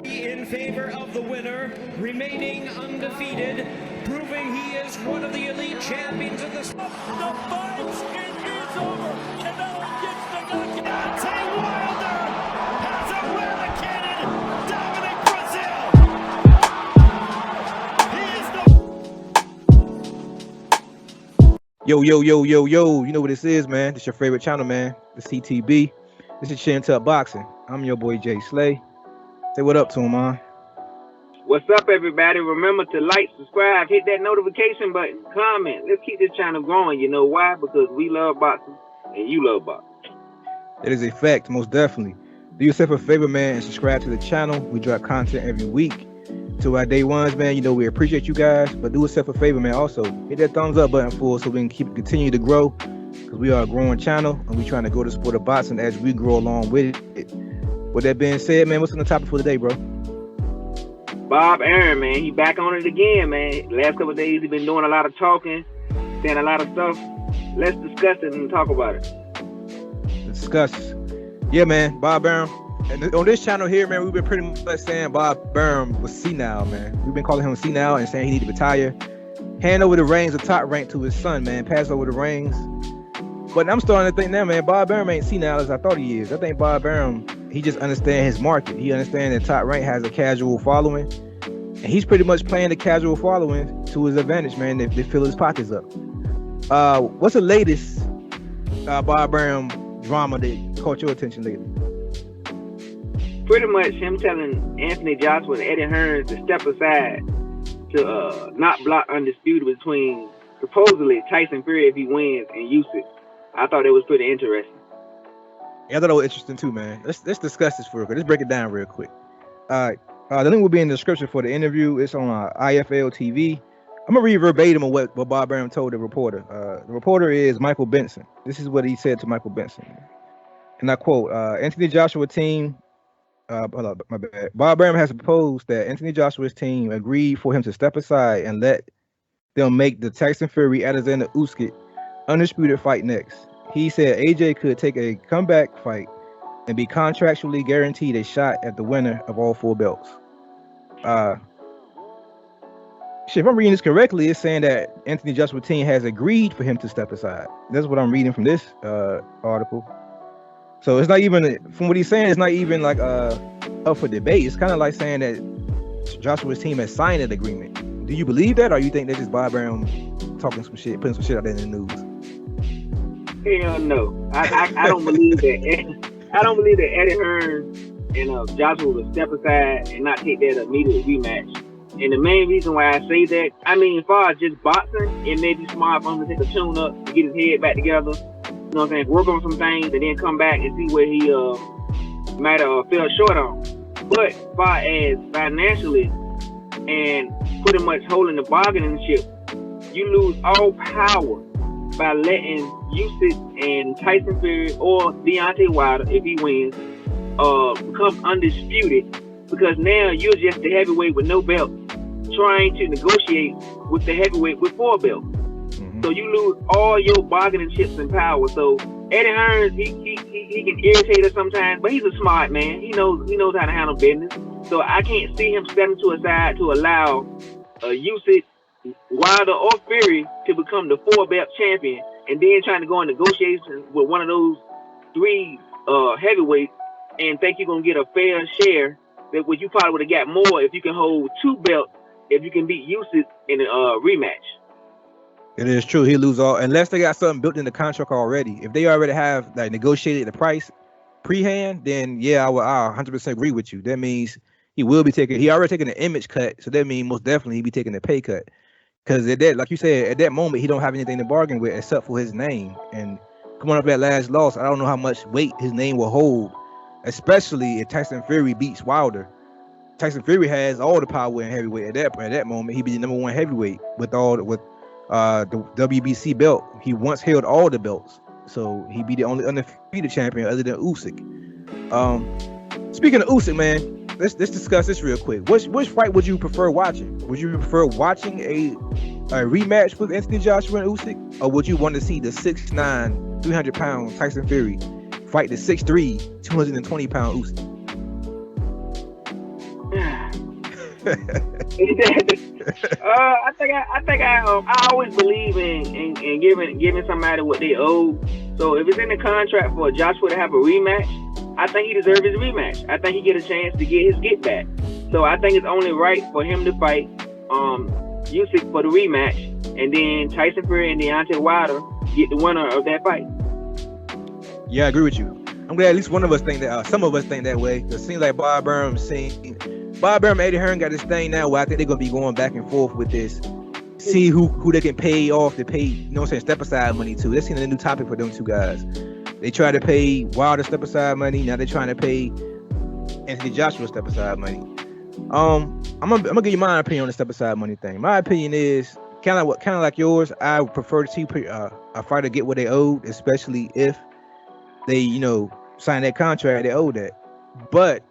In favor of the winner, remaining undefeated, proving he is one of the elite champions of the sport. The fight is over. Canelo gets the knockout. Tay Wilder has eradicated Dominic Brazil. He is the... Yo, you know what this is, man. This your favorite channel, man. The CTB. This is Chin Tuck Boxing. I'm your boy Jay Slay. Say what up to him, man. What's up, everybody? Remember to like, subscribe, hit that notification button, comment. Let's keep this channel growing. You know why? Because we love boxing and you love boxing. That is a fact, most definitely. Do yourself a favor, man, and subscribe to the channel. We drop content every week. To our day ones, man, you know we appreciate you guys, but do yourself a favor, man. Also, hit that thumbs up button for us so we can continue to grow, because we are a growing channel and we trying to grow the sport of boxing as we grow along with it. With that being said, man, what's on the topic for today, bro? Bob Arum, man, he back on it again, man. Last couple of days, he been doing a lot of talking, saying a lot of stuff. Let's discuss it and talk about it. Discuss. Yeah, man, Bob Arum. And on this channel here, man, we've been pretty much saying Bob Arum was senile, man. We've been calling him senile and saying he need to retire. Hand over the reins of top rank to his son, man. Pass over the reins. But I'm starting to think now, man, Bob Arum ain't senile as I thought he is. I think Bob Arum, he just understands his market. He understands that top rank has a casual following. And he's pretty much playing the casual following to his advantage, man. They fill his pockets up. What's the latest Bob Arum drama that caught your attention lately? Pretty much him telling Anthony Joshua and Eddie Hearns to step aside to not block Undisputed between supposedly Tyson Fury if he wins and Usyk. I thought it was pretty interesting. Yeah, I thought it was interesting too, man. Let's discuss this for real quick. Let's break it down real quick. All right. The link will be in the description for the interview. It's on IFL TV. I'm gonna read verbatim of what Bob Arum told the reporter. The reporter is Michael Benson. This is what he said to Michael Benson. And I quote, Anthony Joshua team, hold on, my bad. Bob Arum has proposed that Anthony Joshua's team agreed for him to step aside and let them make the Tyson Fury Alexander Usyk Undisputed fight next. He said AJ could take a comeback fight and be contractually guaranteed a shot at the winner of all 4 belts. If I'm reading this correctly, it's saying that Anthony Joshua's team has agreed for him to step aside. That's what I'm reading from this article. So it's not even, from what he's saying, it's not even like up for debate. It's kind of like saying that Joshua's team has signed an agreement. Do you believe that, or you think that's just Bob Arum talking some shit, putting some shit out there in the news? Hell no. I don't believe that. I don't believe that Eddie Hearns and Joshua will step aside and not take that immediate rematch. And the main reason why I say that, I mean, as far as just boxing, it may be smart for him to take a tune up to get his head back together. You know what I'm saying? Work on some things and then come back and see where he might have fell short on. But as far as financially and pretty much holding the bargaining chip, you lose all power by letting Usyk and Tyson Fury or Deontay Wilder, if he wins, become undisputed, because now you're just the heavyweight with no belt trying to negotiate with the heavyweight with 4 belts. Mm-hmm. So you lose all your bargaining chips and power. So Eddie Hearns, he can irritate us sometimes, but he's a smart man. He knows how to handle business. So I can't see him stepping to a side to allow Usyk, Wilder, or Fury to become the 4-belt champion, and then trying to go in negotiations with one of those 3 heavyweights and think you're gonna get a fair share that what you probably would have got more if you can hold 2 belts, if you can beat Usyk in a rematch. It is true. He'll lose all, unless they got something built in the contract already. If they already have like negotiated the price pre-hand, then yeah, I 100% agree with you. That means he will be taking. He already taken an image cut, so that means most definitely he'll be taking a pay cut. Because at that, like you said, at that moment he don't have anything to bargain with except for his name. And coming up that last loss, I don't know how much weight his name will hold, especially if Tyson Fury beats Wilder. Tyson Fury has all the power in heavyweight at that moment. He'd be the #1 heavyweight with the WBC belt. He once held all the belts, so he'd be the only undefeated champion other than Usyk. Speaking of Usyk, man, let's discuss this real quick. Which fight would you prefer watching? Would you prefer watching a rematch with Anthony Joshua and Usyk, or would you want to see the 6'9", 300-pound Tyson Fury fight the 6'3", 220-pound Usyk? I always believe in giving somebody what they owe. So if it's in the contract for Joshua to have a rematch, I think he deserves his rematch. I think he get a chance to get his get back. So I think it's only right for him to fight Usyk for the rematch, and then Tyson Fury and Deontay Wilder get the winner of that fight. Yeah, I agree with you. I'm glad at least one of us think that. Some of us think that way. It seems like Bob Burnham and Eddie Hearn got this thing now where I think they're gonna be going back and forth with this. See who they can pay off to pay, you know what I'm saying, step aside money to. That's a new topic for them two guys. They try to pay Wilder step aside money. Now they're trying to pay Anthony Joshua step aside money. I'm gonna give you my opinion on the step aside money thing. My opinion is kind of like yours. I would prefer to see a fighter get what they owed, especially if they, sign that contract, they owe that. But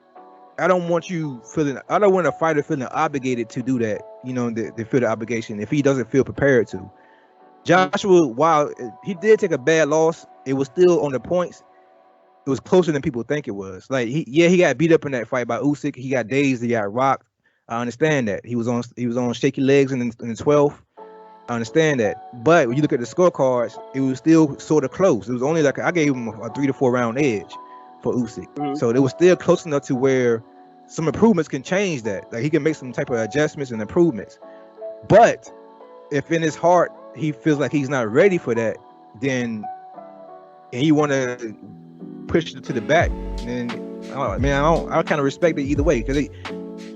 I don't want a fighter feeling obligated to do that. They feel the obligation if he doesn't feel prepared to. Joshua, while he did take a bad loss, it was still on the points. It was closer than people think it was. Like he got beat up in that fight by Usyk. He got dazed. He got rocked. I understand that. He was on shaky legs in the 12th. I understand that. But when you look at the scorecards, it was still sort of close. It was only like I gave him a 3 to 4 round edge for Usyk. Mm-hmm. So it was still close enough to where some improvements can change that. Like he can make some type of adjustments and improvements. But if in his heart he feels like he's not ready for that, then and you want to push it to the back, then I kind of respect it either way, because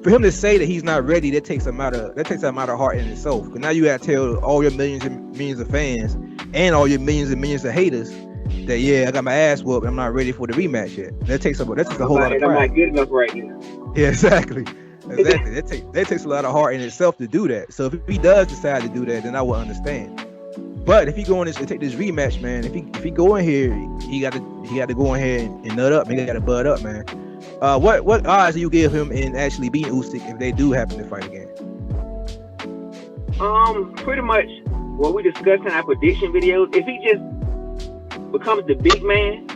for him to say that he's not ready, that takes a amount of heart in itself. Because now you got to tell all your millions and millions of fans and all your millions and millions of haters that I got my ass whooped. I'm not ready for the rematch yet. That takes a whole lot of pride. I'm not good enough right now. Yeah, exactly. That takes a lot of heart in itself to do that. So if he does decide to do that, then I will understand. But if he go in to take this rematch, man, if he go in here, he got to go in here and nut up. He got to bud up, man. What odds do you give him in actually beating Usyk if they do happen to fight again? Pretty much what we discussed in our prediction videos. If he just becomes the big man,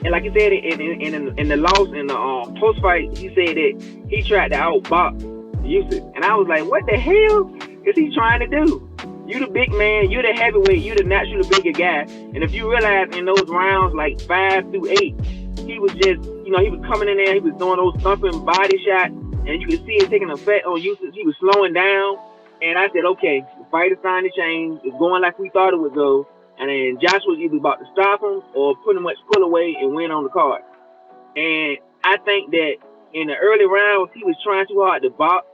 and like you said in the loss in the post fight, he said that he tried to outbox Usyk, and I was like, what the hell is he trying to do? You the big man, you the heavyweight, you the naturally bigger guy. And if you realize in those rounds, like 5 through 8, he was just, he was coming in there, he was doing those thumping body shots, and you could see it taking effect on Usyk. He was slowing down. And I said, okay, the fight is starting to change. It's going like we thought it would go. And then Joshua was either about to stop him or pretty much pull away and win on the card. And I think that in the early rounds, he was trying too hard to box,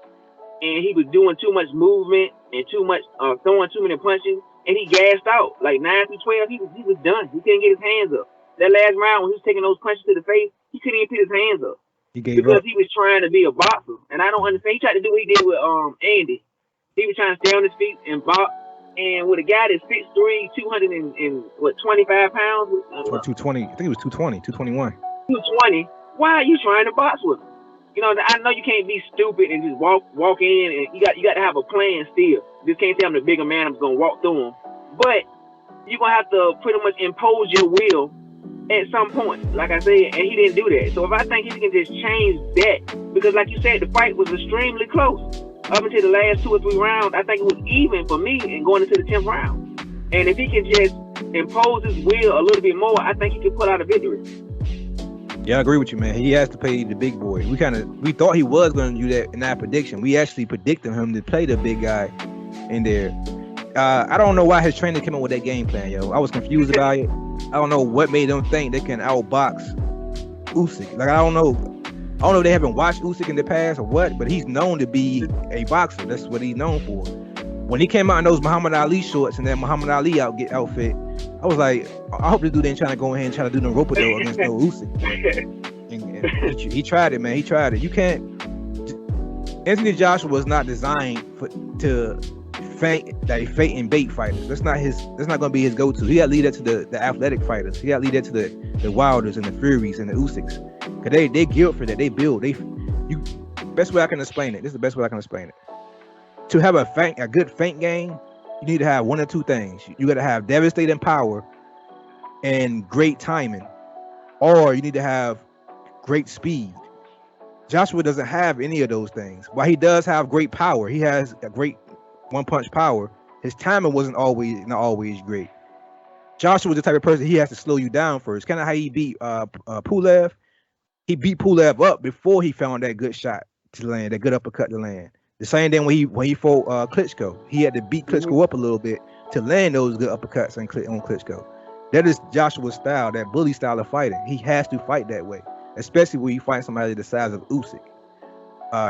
and he was doing too much movement and throwing too many punches, and he gassed out. Like 9 through 12, he was done. He couldn't get his hands up. That last round when he was taking those punches to the face, he couldn't even put his hands up. Because he was trying to be a boxer. And I don't understand. He tried to do what he did with Andy. He was trying to stay on his feet and box. And with a guy that's 6'3", 225 pounds? Or 220. I think it was 220, 221. 220. Why are you trying to box with him? I know you can't be stupid and just walk in, and you got to have a plan still. Just can't say I'm the bigger man, I'm just going to walk through him. But you're going to have to pretty much impose your will at some point, like I said, and he didn't do that. So if I think he can just change that, because like you said, the fight was extremely close. Up until the last 2 or 3 rounds, I think it was even for me and going into the 10th round. And if he can just impose his will a little bit more, I think he can pull out a victory. Yeah, I agree with you, man. He has to play the big boy. We thought he was going to do that in our prediction. We actually predicted him to play the big guy in there. I don't know why his trainer came up with that game plan, yo. I was confused about it. I don't know what made them think they can outbox Usyk. Like, I don't know if they haven't watched Usyk in the past or what, but he's known to be a boxer. That's what he's known for. When he came out in those Muhammad Ali shorts and that Muhammad Ali outfit, I was like, I hope this dude ain't trying to go ahead and try to do no rope-a-dope against no Usyk. And he tried it, man. He tried it. You can't. Anthony Joshua was not designed to feint and bait fighters. That's not going to be his go-to. He got to lead that to the athletic fighters. He got to lead that to the Wilders and the Furies and the Usyks. Cause they guilt for that. They build. best way I can explain it. This is the best way I can explain it. To have a good feint game, you need to have one or two things. You got to have devastating power and great timing, or you need to have great speed. Joshua doesn't have any of those things. While he does have great power, he has a great one-punch power. His timing wasn't not always great. Joshua was the type of person, he has to slow you down first. Kind of how he beat Pulev. He beat Pulev up before he found that good shot to land, that good uppercut to land. The same thing when he fought Klitschko. He had to beat Klitschko up a little bit to land those good uppercuts on Klitschko. That is Joshua's style, that bully style of fighting. He has to fight that way, especially when you fight somebody the size of Usyk.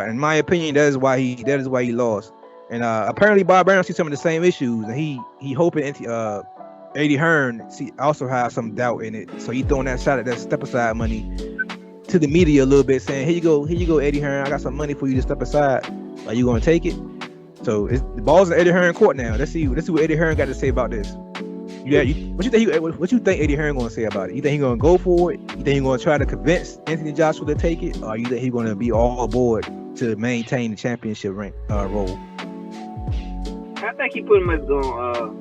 In my opinion, that is why he lost. And apparently Bob Arum sees some of the same issues, and he hoping Eddie Hearn also has some doubt in it, so he throwing that shot at that step aside money to the media a little bit, saying, here you go, Eddie Hearn, I got some money for you to step aside. Are you gonna take it? So the ball's in Eddie Hearn court now. Let's see what Eddie Hearn got to say about this. What you think Eddie Hearn gonna say about it? You think he gonna go for it? You think he gonna try to convince Anthony Joshua to take it, or you think he gonna be all aboard to maintain the championship rank role? I think he pretty much gonna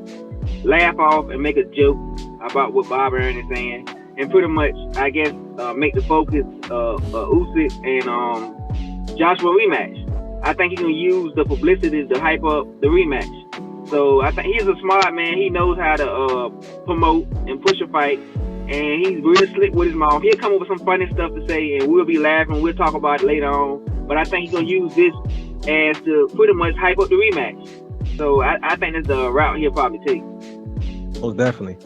laugh off and make a joke about what Bob Arum is saying, and pretty much, I guess, make the focus Usyk and Joshua rematch. I think he's gonna use the publicity to hype up the rematch. So I think he's a smart man. He knows how to promote and push a fight, and he's really slick with his mouth. He'll come up with some funny stuff to say, and we'll be laughing. We'll talk about it later on. But I think he's gonna use this as to pretty much hype up the rematch. So I think that's the route he'll probably take. Most definitely.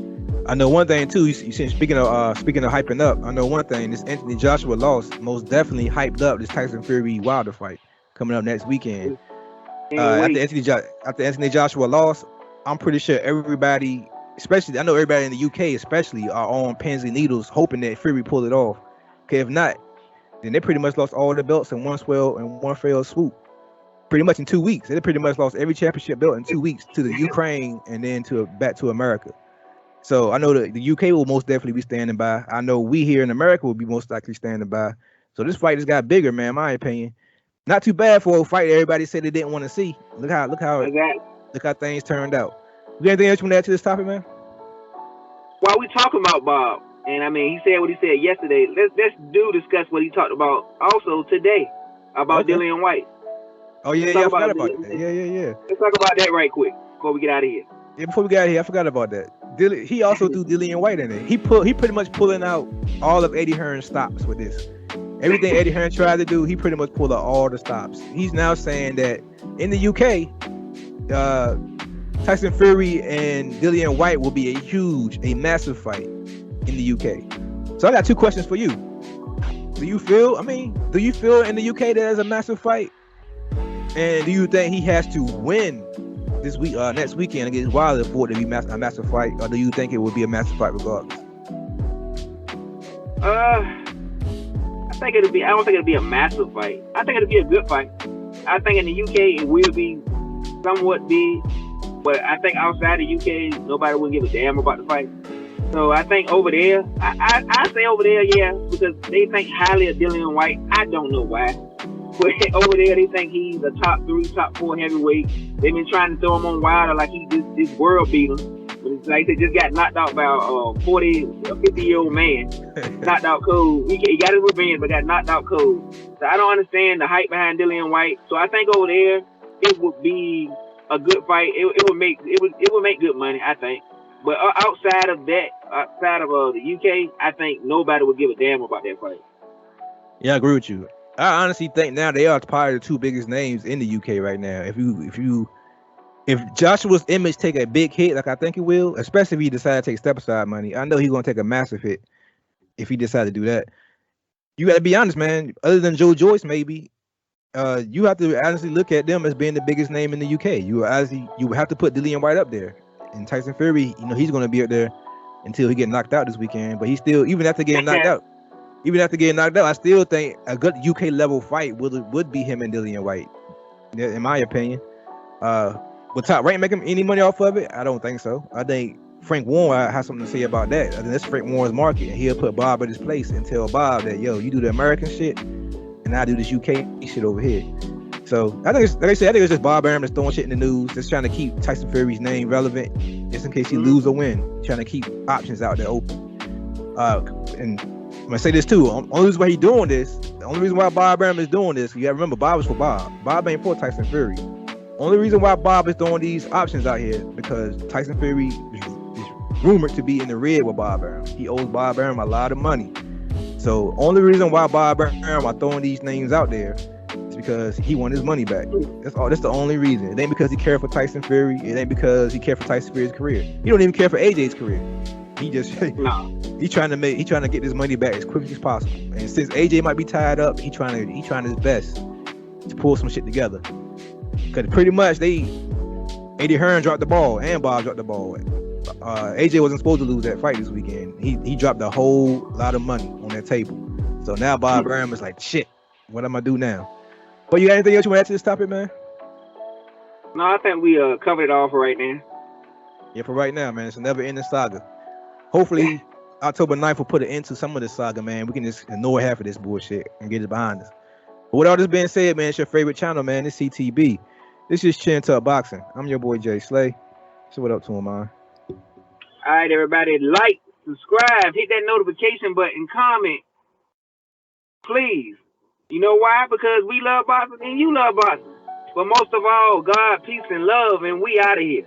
I know one thing too. Speaking of hyping up, I know one thing. This Anthony Joshua loss most definitely hyped up this Tyson Fury Wilder fight coming up next weekend. After Anthony Joshua lost, I'm pretty sure everybody, especially I know everybody in the UK, especially, are on pins and needles hoping that Fury pull it off. Okay, if not, then they pretty much lost all the belts in one fell swoop. Pretty much in 2 weeks, they pretty much lost every championship belt in 2 weeks to the Ukraine and then back to America. So I know the UK will most definitely be standing by. I know we here in America will be most likely standing by. So this fight has got bigger, man. In my opinion, not too bad for a fight everybody said they didn't want to see. Look how things turned out. You got anything else you want to add to this topic, man? While we talking about Bob, and I mean, he said what he said yesterday. Let's discuss what he talked about also today about Dillian White. Oh yeah, I forgot about that. Yeah. Let's talk about that right quick before we get out of here. Yeah, before we got here, I forgot about that. He also threw Dillian White in it. He pretty much pulling out all of Eddie Hearn's stops with this. Everything Eddie Hearn tried to do, he pretty much pulled out all the stops. He's now saying that in the UK, Tyson Fury and Dillian White will be a massive fight in the UK. So I got two questions for you. Do you feel in the UK there's a massive fight? And do you think he has to win this week, next weekend against Wilder for it to be a massive fight, or do you think it will be a massive fight regardless? I don't think it'll be a massive fight. I think it'll be a good fight. I think in the UK it will be somewhat big, but I think outside the UK nobody will give a damn about the fight. So I think over there, I say over there, yeah, because they think highly of Dillian White. I don't know why. But over there, they think he's a top 3, top 4 heavyweight. They've been trying to throw him on Wilder like he's this world beater. But it's like they just got knocked out by a 50-year-old man. Knocked out cold. He got his revenge, but got knocked out cold. So I don't understand the hype behind Dillian White. So I think over there, it would be a good fight. It would make good money, I think. But outside of the UK, I think nobody would give a damn about that fight. Yeah, I agree with you. I honestly think now they are probably the two biggest names in the UK right now. If Joshua's image take a big hit, like I think it will, especially if he decides to take step aside money, I know he's gonna take a massive hit if he decides to do that. You got to be honest, man. Other than Joe Joyce, maybe, you have to honestly look at them as being the biggest name in the UK. You would have to put Dillian White up there, and Tyson Fury. He's gonna be up there until he get knocked out this weekend. But he still, even after getting knocked out. I still think a good UK level fight would be him and Dillian White, in my opinion. Would Top Rank make him any money off of it? I don't think so. I think Frank Warren has something to say about that. I think that's Frank Warren's market, and he'll put Bob in his place and tell Bob that, yo, you do the American shit, and I do this UK shit over here. So I think it's, like I said, I think it's just Bob Arum that's throwing shit in the news, just trying to keep Tyson Fury's name relevant, just in case he lose or win, trying to keep options out there open. And I'm gonna say this too. Only reason why he's doing this, the only reason why Bob Arum is doing this, you gotta remember Bob is for Bob. Bob ain't for Tyson Fury. Only reason why Bob is throwing these options out here because Tyson Fury is rumored to be in the red with Bob Arum. He owes Bob Arum a lot of money. So only reason why Bob Arum are throwing these names out there is because he wants his money back. That's all. That's the only reason. It ain't because he cared for Tyson Fury. It ain't because he cared for Tyson Fury's career. He don't even care for AJ's career. He just he trying to get his money back as quickly as possible. And since AJ might be tied up, he trying his best to pull some shit together. Because pretty much Eddie Hearn dropped the ball and Bob dropped the ball. AJ wasn't supposed to lose that fight this weekend. He dropped a whole lot of money on that table. So now Bob Arum is like, shit, what am I do now? But you got anything else you want to add to this topic, man? No, I think we covered it all for right now. Yeah, for right now, man. It's a never-ending saga. Hopefully, October 9th will put an end to some of this saga, man. We can just ignore half of this bullshit and get it behind us. But with all this being said, man, it's your favorite channel, man. It's CTB. This is Chin Tuck Boxing. I'm your boy, Jay Slay. So what up to him, man? All right, everybody, like, subscribe, hit that notification button, comment, please. You know why? Because we love boxing and you love boxing. But most of all, God, peace, and love, and we out of here.